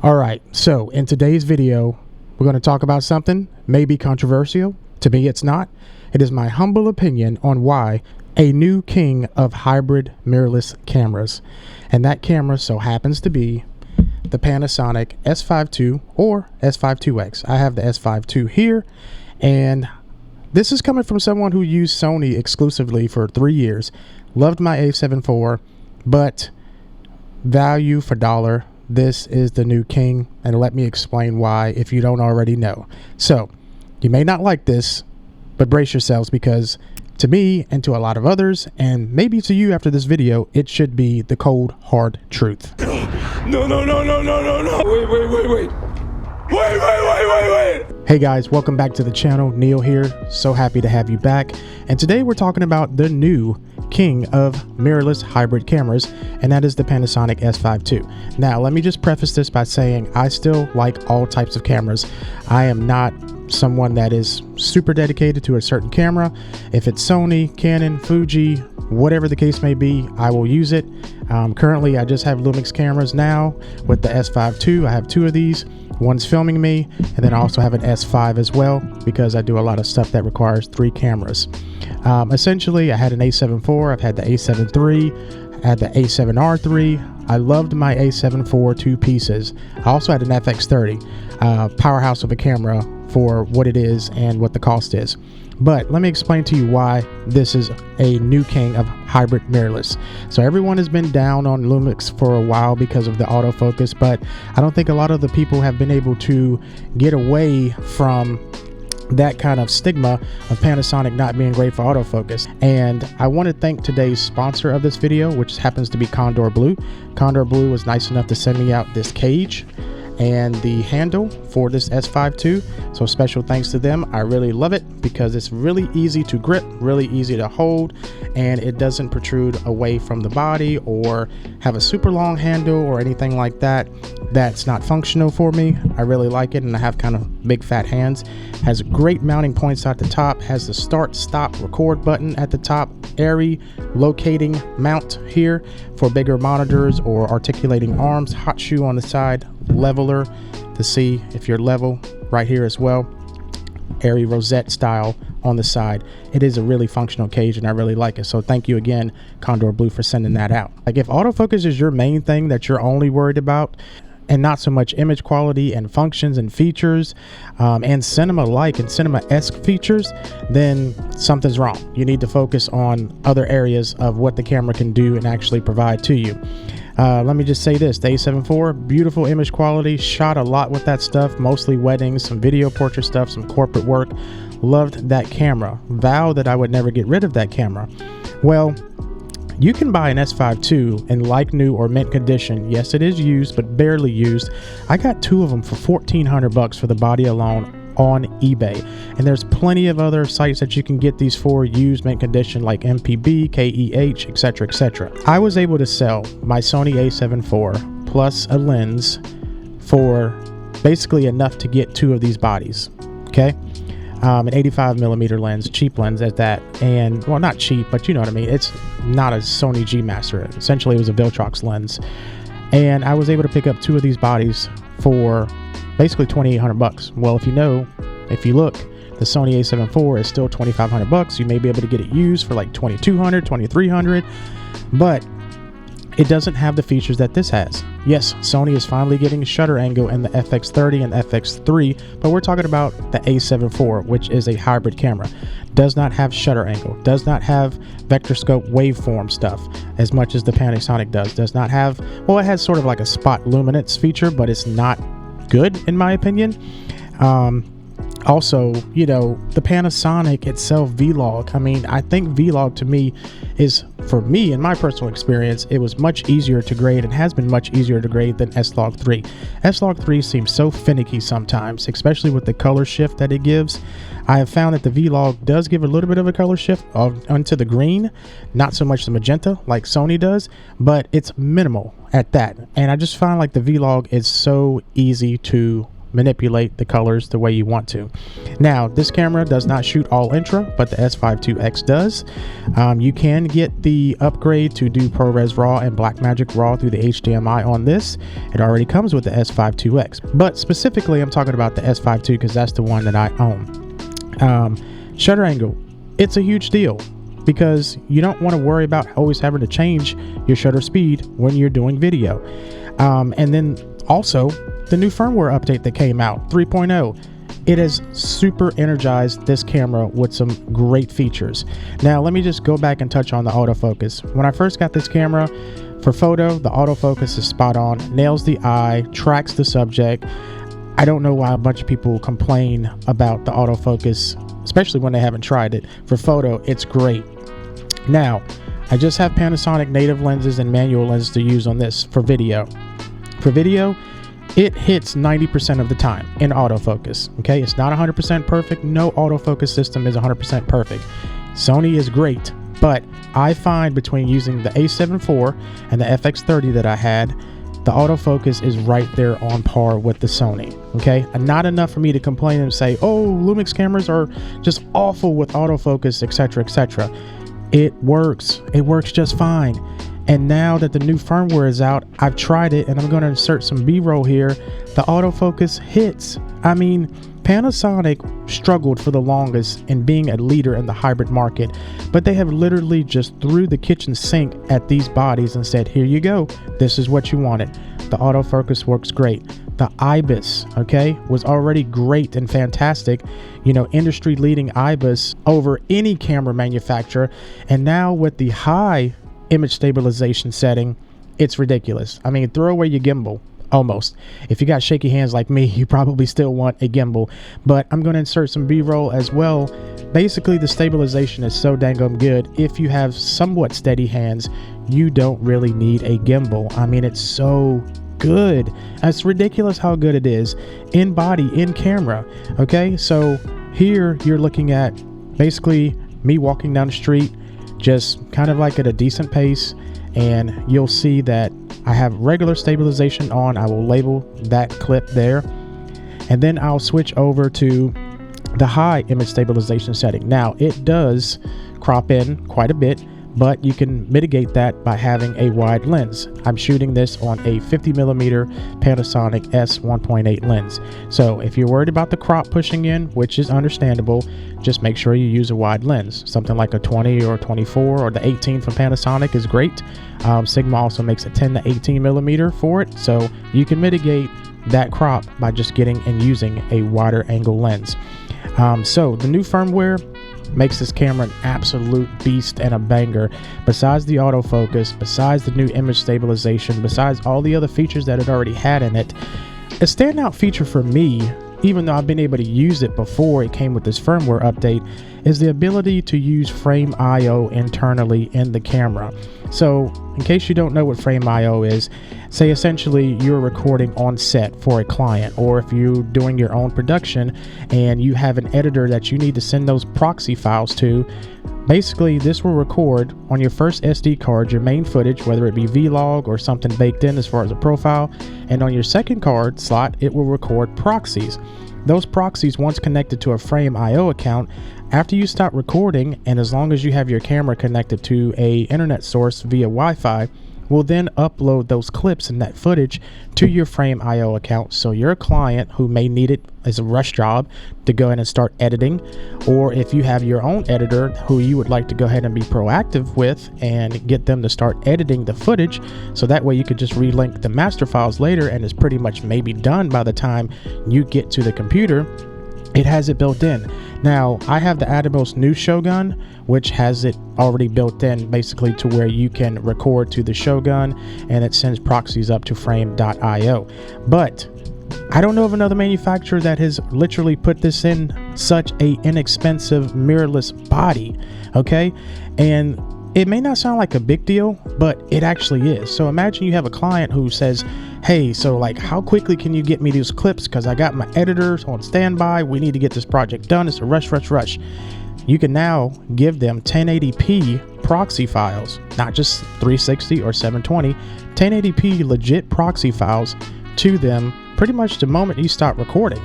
Alright, so in today's video, we're going to talk about something maybe controversial. To me, it's not. It is my humble opinion on why a new king of hybrid mirrorless cameras. And that camera so happens to be the Panasonic S5II or S5IIX. I have the S5II here, and this is coming from someone who used Sony exclusively for 3 years. Loved my A7 IV, but value for dollar, this is the new king, and let me explain why if you don't already know. So, you may not like this, but brace yourselves, because to me and to a lot of others, and maybe to you after this video, it should be the cold, hard truth. No. Wait. Hey guys, welcome back to the channel. Neil here. So happy to have you back. And today we're talking about the new king of mirrorless hybrid cameras, and that is the Panasonic S5II. Now, let me just preface this by saying I still like all types of cameras. I am not someone that is super dedicated to a certain camera. If it's Sony, Canon, Fuji, whatever the case may be, I will use it. Currently, I just have Lumix cameras now with the S5II. I have two of these. One's filming me, and then I also have an S5 as well, because I do a lot of stuff that requires 3 cameras. Essentially, I had an A7 IV, I've had the A7 III, I had the A7R III. I loved my A7 IV 2 pieces. I also had an FX30, powerhouse of a camera for what it is and what the cost is. But let me explain to you why this is a new king of hybrid mirrorless. So everyone has been down on Lumix for a while because of the autofocus, but I don't think a lot of the people have been able to get away from that kind of stigma of Panasonic not being great for autofocus. And I want to thank today's sponsor of this video, which happens to be Condor Blue. Condor Blue was nice enough to send me out this cage and the handle for this S5II, so special thanks to them. I really love it because it's really easy to grip, really easy to hold, and it doesn't protrude away from the body or have a super long handle or anything like that. That's not functional for me. I really like it, and I have kind of big fat hands. Has great mounting points at the top, has the start, stop, record button at the top, airy locating mount here for bigger monitors or articulating arms, hot shoe on the side, leveler to see if you're level right here as well, airy rosette style on the side. It is a really functional cage, and I really like it. So thank you again, Condor Blue, for sending that out. Like, if autofocus is your main thing that you're only worried about, and not so much image quality and functions and features and cinema-like and cinema-esque features, then something's wrong. You need to focus on other areas of what the camera can do and actually provide to you. Let me just say this, the A7 IV, beautiful image quality, shot a lot with that stuff, mostly weddings, some video portrait stuff, some corporate work. Loved that camera. Vowed that I would never get rid of that camera. Well, you can buy an S5II in like new or mint condition. Yes, it is used, but barely used. I got 2 of them for $1,400 for the body alone on eBay, and there's plenty of other sites that you can get these for used mint condition, like MPB, KEH, etc. I was able to sell my Sony A7 IV plus a lens for basically enough to get 2 of these bodies. Okay, an 85mm lens, cheap lens at that, and well, not cheap, but you know what I mean. It's not a Sony G Master. Essentially, it was a Viltrox lens, and I was able to pick up 2 of these bodies for basically $2,800. Well, if you look, the Sony A7 IV is still $2,500. You may be able to get it used for like $2,200, $2,300, but it doesn't have the features that this has. Yes, Sony is finally getting shutter angle in the FX30 and FX3, but we're talking about the A7 IV, which is a hybrid camera. Does not have shutter angle, does not have vector scope waveform stuff as much as the Panasonic does. Does not have, well, it has sort of like a spot luminance feature, but it's not good in my opinion. Also, you know, the Panasonic itself, Vlog, I mean, I think Vlog to me is, for me, in my personal experience, it was much easier to grade and has been much easier to grade than S-Log3. S-Log3 seems so finicky sometimes, especially with the color shift that it gives. I have found that the Vlog does give a little bit of a color shift onto the green, not so much the magenta like Sony does, but it's minimal at that. And I just find like the Vlog is so easy to manipulate the colors the way you want to. Now, this camera does not shoot all intra, but the S5II does. You can get the upgrade to do ProRes RAW and Blackmagic RAW through the HDMI on this. It already comes with the S5II, but specifically I'm talking about the S5II because that's the one that I own. Shutter angle, it's a huge deal, because you don't want to worry about always having to change your shutter speed when you're doing video. And then also the new firmware update that came out, 3.0. It has super energized this camera with some great features. Now, let me just go back and touch on the autofocus. When I first got this camera, for photo, the autofocus is spot on, nails the eye, tracks the subject. I don't know why a bunch of people complain about the autofocus, especially when they haven't tried it. For photo, it's great. Now, I just have Panasonic native lenses and manual lenses to use on this for video. For video, it hits 90% of the time in autofocus. Okay, it's not 100% perfect. No autofocus system is 100% perfect. Sony is great, but I find between using the A7 IV and the FX30 that I had, the autofocus is right there on par with the Sony. Okay, and not enough for me to complain and say, oh, Lumix cameras are just awful with autofocus, etc., etc. It works just fine. And now that the new firmware is out, I've tried it, and I'm going to insert some B-roll here. The autofocus hits. I mean, Panasonic struggled for the longest in being a leader in the hybrid market, but they have literally just threw the kitchen sink at these bodies and said, here you go, this is what you wanted. The autofocus works great. The IBIS, okay, was already great and fantastic, you know, industry leading IBIS over any camera manufacturer. And now with the high image stabilization setting, it's ridiculous. I mean, throw away your gimbal. Almost. If you got shaky hands like me, you probably still want a gimbal, but I'm going to insert some B-roll as well. Basically, the stabilization is so dang good. If you have somewhat steady hands, you don't really need a gimbal. I mean, it's so good. It's ridiculous how good it is in body, in camera. Okay, so here you're looking at basically me walking down the street, just kind of like at a decent pace, and you'll see that I have regular stabilization on. I will label that clip there, and then I'll switch over to the high image stabilization setting. Now, it does crop in quite a bit, but you can mitigate that by having a wide lens. I'm shooting this on a 50mm Panasonic S1.8 lens. So if you're worried about the crop pushing in, which is understandable, just make sure you use a wide lens. Something like a 20 or 24 or the 18 from Panasonic is great. Sigma also makes a 10 to 18mm for it, so you can mitigate that crop by just getting and using a wider angle lens. So the new firmware makes this camera an absolute beast and a banger. Besides the autofocus, besides the new image stabilization, besides all the other features that it already had in it, a standout feature for me, even though I've been able to use it before it came with this firmware update, is the ability to use Frameio internally in the camera. So in case you don't know what Frameio is, say essentially you're recording on set for a client, or if you're doing your own production and you have an editor that you need to send those proxy files to, basically this will record on your first SD card your main footage, whether it be vlog or something baked in as far as a profile, and on your second card slot it will record proxies. Those proxies, once connected to a Frameio account, after you stop recording, and as long as you have your camera connected to a internet source via Wi-Fi, will then upload those clips and that footage to your Frameio account. So your client who may need it as a rush job to go ahead and start editing, or if you have your own editor who you would like to go ahead and be proactive with and get them to start editing the footage, so that way you could just relink the master files later and it's pretty much maybe done by the time you get to the computer. It has it built in. Now, I have the Atomos new Shogun, which has it already built in basically to where you can record to the Shogun and it sends proxies up to frame.io. But I don't know of another manufacturer that has literally put this in such a inexpensive mirrorless body, okay? And it may not sound like a big deal, but it actually is. So imagine you have a client who says, hey, so like how quickly can you get me these clips? Because I got my editors on standby. We need to get this project done. It's a rush. You can now give them 1080p proxy files, not just 360 or 720, 1080p legit proxy files to them pretty much the moment you stop recording.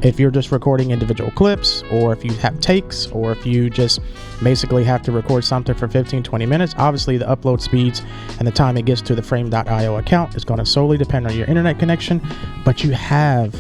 If you're just recording individual clips, or if you have takes, or if you just basically have to record something for 15-20 minutes, obviously the upload speeds and the time it gets to the Frame.io account is going to solely depend on your internet connection, but you have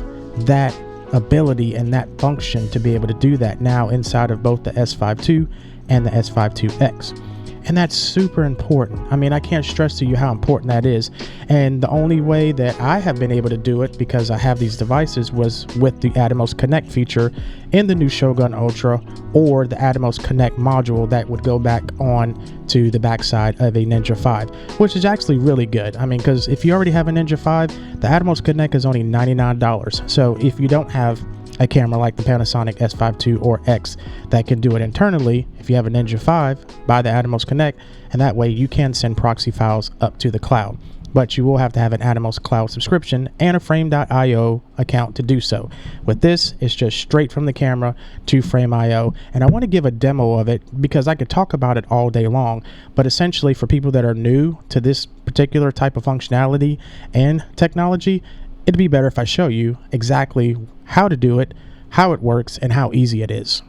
that ability and that function to be able to do that now inside of both the S5II and the S5IIX. And that's super important. I mean, I can't stress to you how important that is. And the only way that I have been able to do it, because I have these devices, was with the Atomos Connect feature in the new Shogun Ultra, or the Atomos Connect module that would go back on to the backside of a Ninja 5, which is actually really good. I mean, because if you already have a Ninja 5, the Atomos Connect is only $99. So if you don't have a camera like the Panasonic S5II or X that can do it internally, if you have a Ninja 5, buy the Atomos Connect, and that way you can send proxy files up to the cloud. But you will have to have an Atomos cloud subscription and a Frame.io account to do so. With this, it's just straight from the camera to Frameio, and I want to give a demo of it because I could talk about it all day long, but essentially for people that are new to this particular type of functionality and technology, it'd be better if I show you exactly how to do it, how it works, and how easy it is.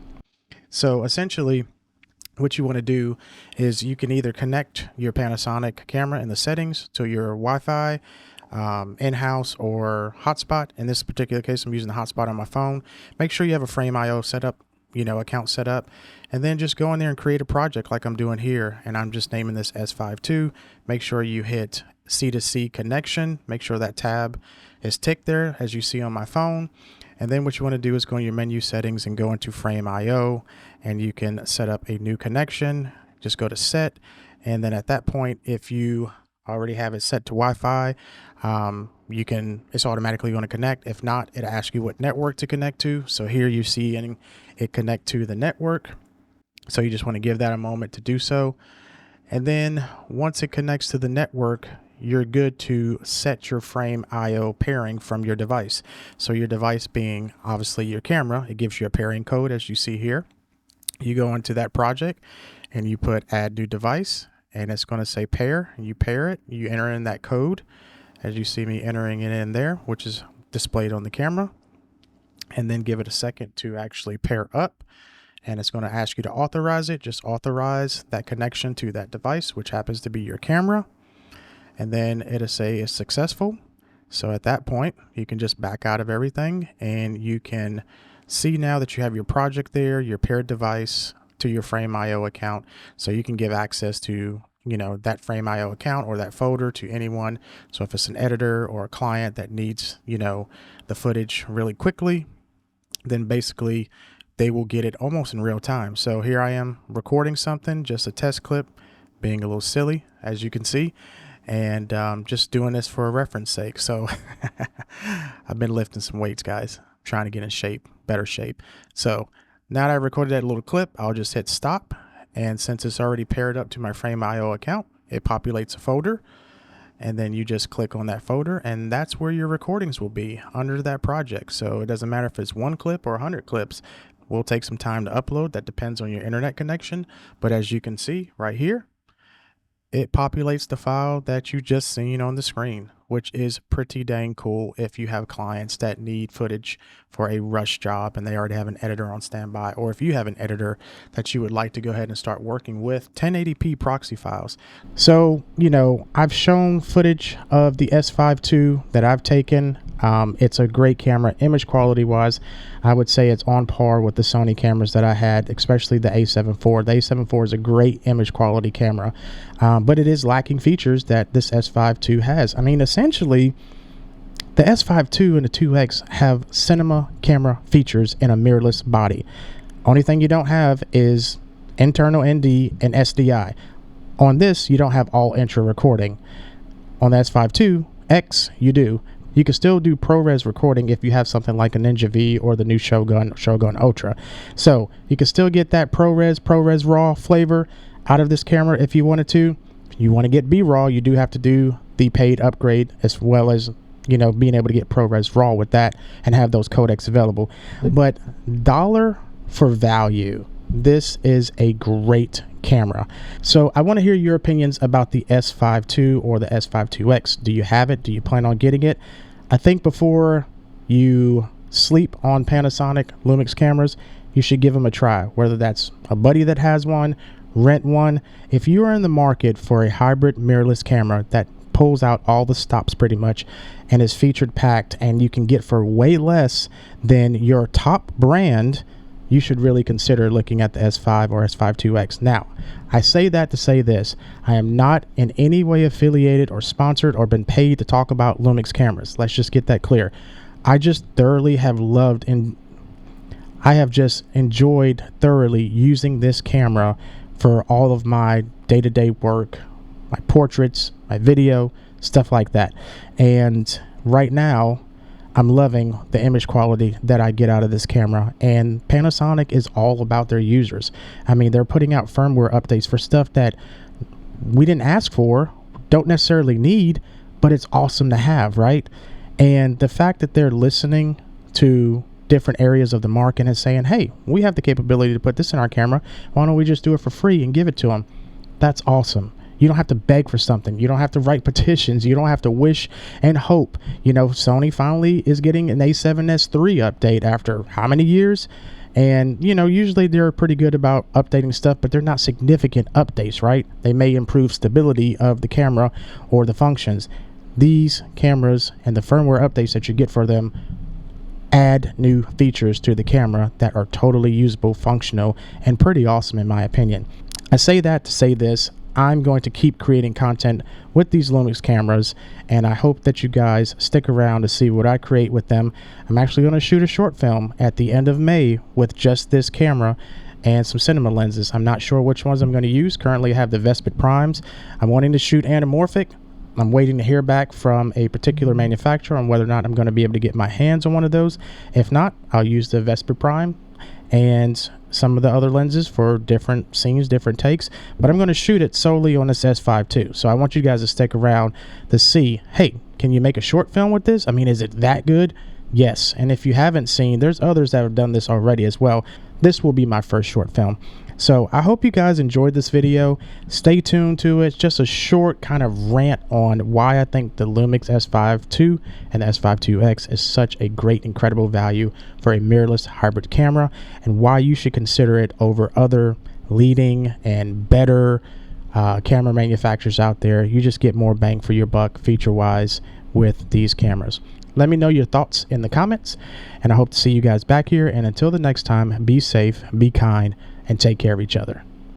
So essentially, what you want to do is you can either connect your Panasonic camera in the settings to your Wi-Fi, in-house, or hotspot. In this particular case, I'm using the hotspot on my phone. Make sure you have a Frameio setup, account set up, and then just go in there and create a project like I'm doing here. And I'm just naming this S5II. Make sure you hit C2C connection. Make sure that tab is ticked there as you see on my phone. And then what you want to do is go in your menu settings and go into Frameio, and you can set up a new connection. Just go to set, and then at that point, if you already have it set to Wi-Fi, it's automatically going to connect. If not, it'll ask you what network to connect to. So here you see it connect to the network. So you just want to give that a moment to do so. And then once it connects to the network, you're good to set your Frameio pairing from your device. So your device being obviously your camera, it gives you a pairing code as you see here. You go into that project and you put add new device, and it's going to say pair, and you pair it. You enter in that code as you see me entering it in there, which is displayed on the camera, and then give it a second to actually pair up. And it's going to ask you to authorize it. Just authorize that connection to that device, which happens to be your camera. And then it'll say it's successful. So at that point, you can just back out of everything, and you can see now that you have your project there, your paired device to your Frameio account. So you can give access to, that Frameio account or that folder to anyone. So if it's an editor or a client that needs, the footage really quickly, then basically they will get it almost in real time. So here I am recording something, just a test clip, being a little silly, as you can see. And just doing this for a reference sake. So I've been lifting some weights, guys, trying to get in shape, better shape. So now that I recorded that little clip, I'll just hit stop. And since it's already paired up to my Frameio account, it populates a folder. And then you just click on that folder, and that's where your recordings will be under that project. So it doesn't matter if it's 1 clip or 100 clips. Will take some time to upload. That depends on your internet connection. But as you can see right here, it populates the file that you just seen on the screen, which is pretty dang cool if you have clients that need footage for a rush job and they already have an editor on standby, or if you have an editor that you would like to go ahead and start working with 1080p proxy files. So, I've shown footage of the S5II that I've taken. It's a great camera. Image quality wise, I would say it's on par with the Sony cameras that I had, especially the A7 IV. The A7 IV is a great image quality camera, but it is lacking features that this S5II has. I mean, essentially, the S5II and the 2X have cinema camera features in a mirrorless body. Only thing you don't have is internal ND and SDI. On this, you don't have all intra recording. On the S5IIX, you do. You can still do ProRes recording if you have something like a Ninja V or the new Shogun Ultra. So you can still get that ProRes RAW flavor out of this camera if you wanted to. If you want to get B-RAW, you do have to do the paid upgrade, as well as being able to get ProRes RAW with that and have those codecs available. But dollar for value, this is a great camera. So I want to hear your opinions about the S5II or the S5IIX. Do you have it? Do you plan on getting it? I think before you sleep on Panasonic Lumix cameras, you should give them a try, whether that's a buddy that has one, rent one. If you are in the market for a hybrid mirrorless camera that pulls out all the stops pretty much and is featured packed and you can get for way less than your top brand, you should really consider looking at the S5 or S5II. Now, I say that to say this: I am not in any way affiliated or sponsored or been paid to talk about Lumix cameras. Let's just get that clear. I just thoroughly have loved and I have just enjoyed thoroughly using this camera for all of my day-to-day work, my portraits, my video, stuff like that. And right now, I'm loving the image quality that I get out of this camera, and Panasonic is all about their users. I mean, they're putting out firmware updates for stuff that we didn't ask for, don't necessarily need, but it's awesome to have, right? And the fact that they're listening to different areas of the market and saying, hey, we have the capability to put this in our camera, why don't we just do it for free and give it to them? That's awesome. You don't have to beg for something. You don't have to write petitions. You don't have to wish and hope. You know, Sony finally is getting an A7S III update after how many years? And, you know, usually they're pretty good about updating stuff, but they're not significant updates, right? They may improve stability of the camera or the functions. These cameras and the firmware updates that you get for them add new features to the camera that are totally usable, functional, and pretty awesome in my opinion. I say that to say this: I'm going to keep creating content with these Lumix cameras, and I hope that you guys stick around to see what I create with them. I'm actually going to shoot a short film at the end of May with just this camera and some cinema lenses. I'm not sure which ones I'm going to use. Currently I have the Vespid Primes. I'm wanting to shoot anamorphic. I'm waiting to hear back from a particular manufacturer on whether or not I'm going to be able to get my hands on one of those. If not, I'll use the Vespid Prime and some of the other lenses for different scenes, different takes, but I'm going to shoot it solely on this S5II. So I want you guys to stick around to see, hey, can you make a short film with this? I mean, is it that good? Yes. And if you haven't seen, there's others that have done this already as well. This will be my first short film. So I hope you guys enjoyed this video. Stay tuned to it. It's just a short kind of rant on why I think the Lumix S5II and the S5II is such a great, incredible value for a mirrorless hybrid camera, and why you should consider it over other leading and better camera manufacturers out there. You just get more bang for your buck feature-wise with these cameras. Let me know your thoughts in the comments, and I hope to see you guys back here. And until the next time, be safe, be kind, and take care of each other.